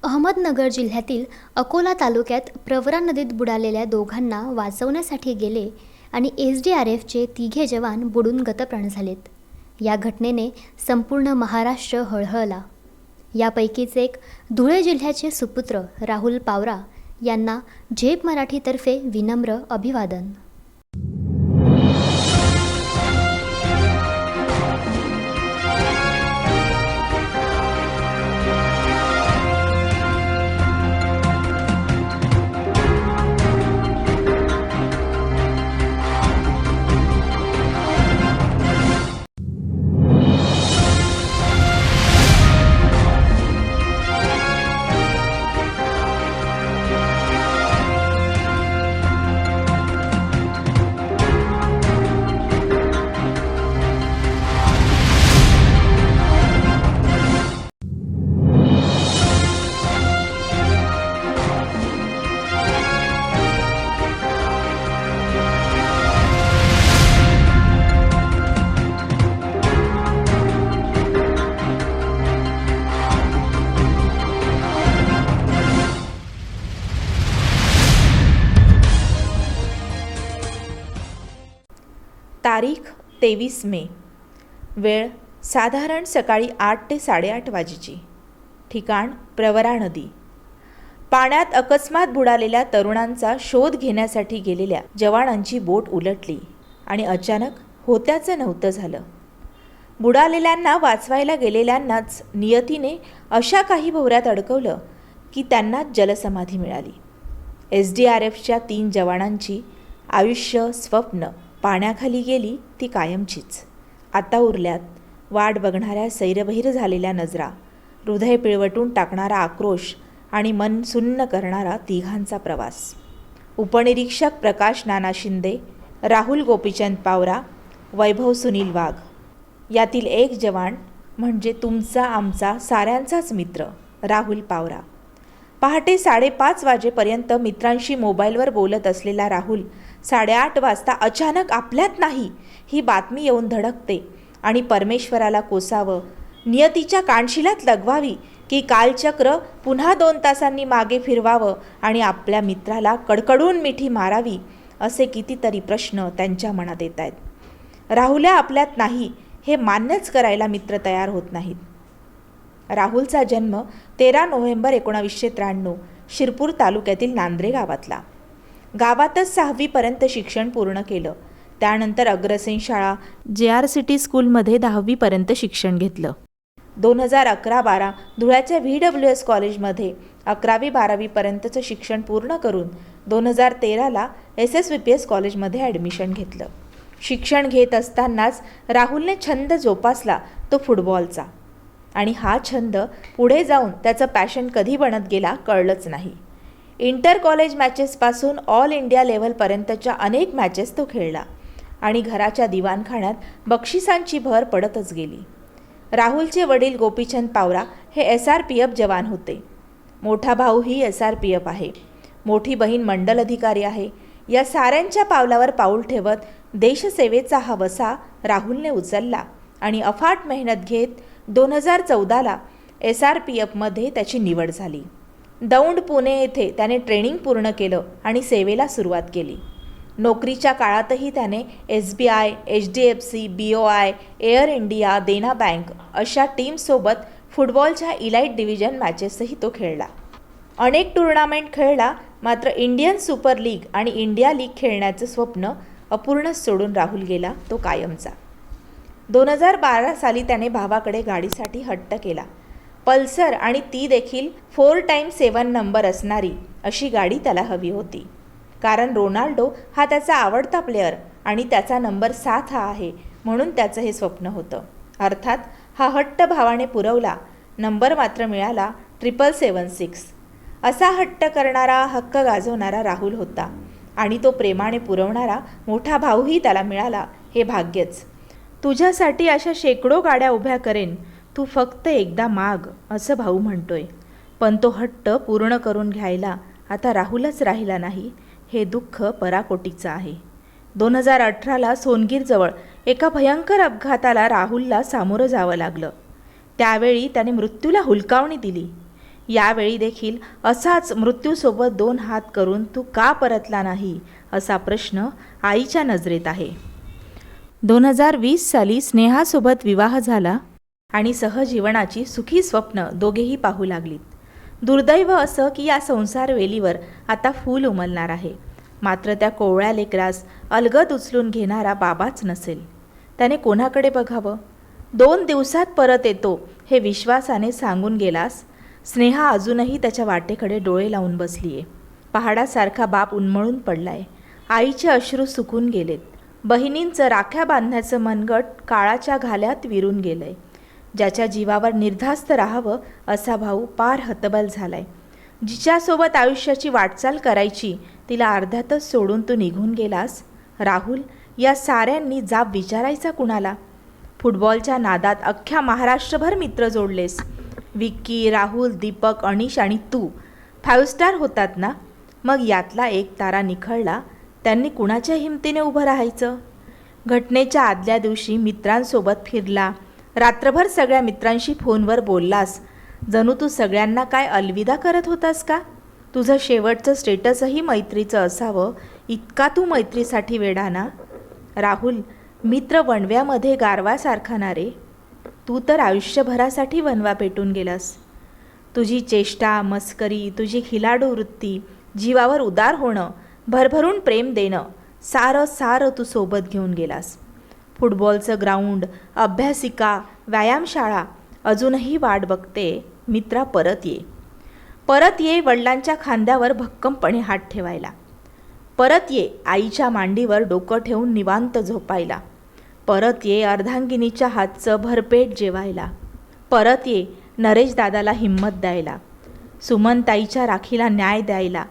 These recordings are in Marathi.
अहमदनगर जिल्ह्यातील अकोला तालुक्यात प्रवरा नदीत बुडालेल्या दोघांना वाचवण्यासाठी गेले आणि SDRFचे 3 जवान बुडून गतप्राण झालेत. या घटनेने संपूर्ण महाराष्ट्र हळहळला. यापैकीच एक धुळे जिल्ह्याचे सुपुत्र राहुल पावरा यांना झेप मराठीतर्फे विनम्र अभिवादन. तारीख 23 मे. वेळ साधारण सकाळी 8 ते 8:30 वाजेची. ठिकाण प्रवरा नदी. पाण्यात अकस्मात बुडालेल्या तरुणांचा शोध घेण्यासाठी गेलेल्या जवानांची बोट उलटली आणि अचानक होत्याचं नव्हतं झालं. बुडालेल्यांना वाचवायला गेलेल्यांनाच नियतीने अशा काही भोवऱ्यात अडकवलं की त्यांना जलसमाधी मिळाली. SDRFच्या 3 जवानांची आयुष्य स्वप्न पाण्याखाली गेली ती कायमचीच. आता उरल्यात वाट बघणाऱ्या सैरभैर झालेल्या नजरा, हृदय पिळवटून टाकणारा आक्रोश आणि मन सुन्न करणारा तिघांचा प्रवास. उपनिरीक्षक प्रकाश नाना शिंदे, राहुल गोपीचंद पावरा, वैभव सुनील वाघ. यातील एक जवान म्हणजे तुमचा आमचा साऱ्यांचाच मित्र राहुल पावरा. पहाटे 5:30 वाजेपर्यंत मित्रांशी मोबाईलवर बोलत असलेला राहुल 8:30 वाजता अचानक आपल्यात नाही ही बातमी येऊन धडकते आणि परमेश्वराला कोसावं, नियतीच्या कानशिलात लगवावी की कालचक्र पुन्हा 2 तासांनी मागे फिरवावं आणि आपल्या मित्राला कडकडून मिठी मारावी असे कितीतरी प्रश्न त्यांच्या मनात येत आहेत. राहुल्या आपल्यात नाही हे मान्यच करायला मित्र तयार होत नाहीत. राहुलचा जन्म 13 नोव्हेंबर 1993 शिरपूर तालुक्यातील नांद्रे गावातला. गावातच 6वीपर्यंत शिक्षण पूर्ण केलं. त्यानंतर अग्रसेन शाळा JRCT स्कूलमध्ये 10वीपर्यंत शिक्षण घेतलं. 2011-12 धुळ्याच्या VWS कॉलेजमध्ये 11वी-12वीपर्यंतचं शिक्षण पूर्ण करून 2013ला SSVPS कॉलेजमध्ये ॲडमिशन घेतलं. शिक्षण घेत असतानाच राहुलने छंद जोपासला तो फुटबॉलचा आणि हा छंद पुढे जाऊन त्याचं पॅशन कधी बनत गेला कळलंच नाही. इंटर कॉलेज मॅचेसपासून ऑल इंडिया लेव्हलपर्यंतच्या अनेक मॅचेस तो खेळला आणि घराच्या दिवाणखान्यात बक्षिसांची भर पडतच गेली. राहुलचे वडील गोपीचंद पावरा हे SRPF जवान होते. मोठा भाऊही SRPF आहे. मोठी बहीण मंडल अधिकारी आहे. या साऱ्यांच्या पावलावर पाऊल ठेवत देशसेवेचा हा वसा राहुलने उचलला आणि अफाट मेहनत घेत 2014ला SRPFमध्ये त्याची निवड झाली. दौंड पुणे येथे त्याने ट्रेनिंग पूर्ण केलं आणि सेवेला सुरुवात केली. नोकरीच्या काळातही त्याने SBI, HDFC, BOI, Air India, Dena bank अशा टीमसोबत फुटबॉलच्या इलाइट डिव्हिजन मॅचेसही तो खेळला. अनेक टुर्नामेंट खेळला. मात्र इंडियन सुपर लीग आणि इंडिया लीग खेळण्याचं स्वप्न अपूर्णच सोडून राहुल गेला तो कायमचा. 2012 साली त्याने भावाकडे गाडीसाठी हट्ट केला. पल्सर आणि ती देखील 4x7 नंबर असणारी अशी गाडी त्याला हवी होती. कारण रोनाल्डो हा त्याचा आवडता प्लेअर आणि त्याचा नंबर 7 हा आहे म्हणून त्याचं हे स्वप्न होतं. अर्थात हा हट्ट भावाने पुरवला. नंबर मात्र मिळाला 777. असा हट्ट करणारा, हक्क गाजवणारा राहुल होता आणि तो प्रेमाने पुरवणारा मोठा भाऊही त्याला मिळाला हे भाग्यच. तुझ्यासाठी अशा शेकडो गाड्या उभ्या करेन, तू फक्त एकदा माग असं भाऊ म्हणतोय. पण तो हट्ट पूर्ण करून घ्यायला आता राहुलच राहिला नाही हे दुःख पराकोटीचं आहे. 2018ला सोनगीरजवळ एका भयंकर अपघाताला राहुलला सामोरं जावं लागलं. त्यावेळी त्याने मृत्यूला हुलकावणी दिली. यावेळी देखील असाच मृत्यूसोबत 2 हात करून तू का परतला नाही असा प्रश्न आईच्या नजरेत आहे. 2020 साली स्नेहासोबत विवाह झाला आणि सहजीवनाची सुखी स्वप्न दोघेही पाहू लागलीत. दुर्दैव असं की या संसार वेलीवर आता फूल उमलणार आहे, मात्र त्या कोवळ्या लेकरास अलगद उचलून घेणारा बाबाच नसेल. त्याने कोणाकडे बघावं? 2 दिवसात परत येतो हे विश्वासाने सांगून गेलास. स्नेहा अजूनही त्याच्या वाटेकडे डोळे लावून बसलीये. पहाडासारखा बाप उन्मळून पडलाय. आईचे अश्रू सुकून गेलेत. बहिणींचं राख्या बांधण्याचं मनगट काळाच्या घाल्यात विरून गेलंय. ज्याच्या जीवावर निर्धास्त राहावं असा भाऊ पार हतबल झालाय. जिच्यासोबत आयुष्याची वाटचाल करायची तिला अर्ध्यातच सोडून तू निघून गेलास. राहुल, या साऱ्यांनी जाब विचारायचा कुणाला? फुटबॉलच्या नादात अख्ख्या महाराष्ट्रभर मित्र जोडलेस. विक्की, राहुल, दीपक, अनिश आणि तू 5 स्टार होतात ना? मग यातला एक तारा निखळला. त्यांनी कुणाच्या हिमतीने उभं राहायचं? घटनेच्या आदल्या दिवशी मित्रांसोबत फिरला. रात्रभर सगळ्या मित्रांशी फोनवर बोललास. जणू तू सगळ्यांना काय अलविदा करत होतास का? तुझं शेवटचं स्टेटसही मैत्रीचं असावं, इतका तू मैत्रीसाठी वेडा ना? राहुल, मित्र वणव्यामध्ये गारवासारखा ना रे. तू तर आयुष्यभरासाठी वणवा पेटून गेलास. तुझी चेष्टा, मस्करी, तुझी खिलाडू वृत्ती, जीवावर उदार होणं, भरभरून प्रेम देणं, सारं तू सोबत घेऊन गेलास. फुटबॉलचं ग्राउंड, अभ्यासिका, व्यायामशाळा अजूनही वाट बघते. मित्रा, परत ये. परत ये वडिलांच्या खांद्यावर भक्कमपणे हात ठेवायला. परत ये आईच्या मांडीवर डोकं ठेवून निवांत झोपायला. परत ये अर्धांगिनीच्या हातचं भरपेट जेवायला. परत ये नरेश दादाला हिंमत द्यायला, सुमनताईच्या राखीला न्याय द्यायला,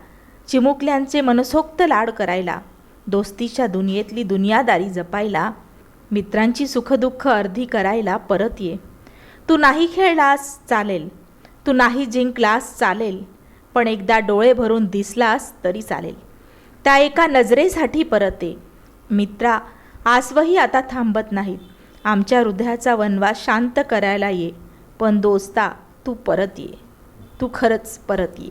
चिमुकल्यांचे मनसोक्त लाड करायला, दोस्तीच्या दुनियेतली दुनियादारी जपायला, मित्रांची सुखदुःख अर्धी करायला परत ये. तू नाही खेळलास चालेल, तू नाही जिंकलास चालेल, पण एकदा डोळे भरून दिसलास तरी चालेल. त्या एका नजरेसाठी परत ये. मित्रा, आसवही आता थांबत नाहीत. आमच्या हृदयाचा वनवास शांत करायला ये. पण दोस्ता, तू परत ये. तू खरंच परत ये.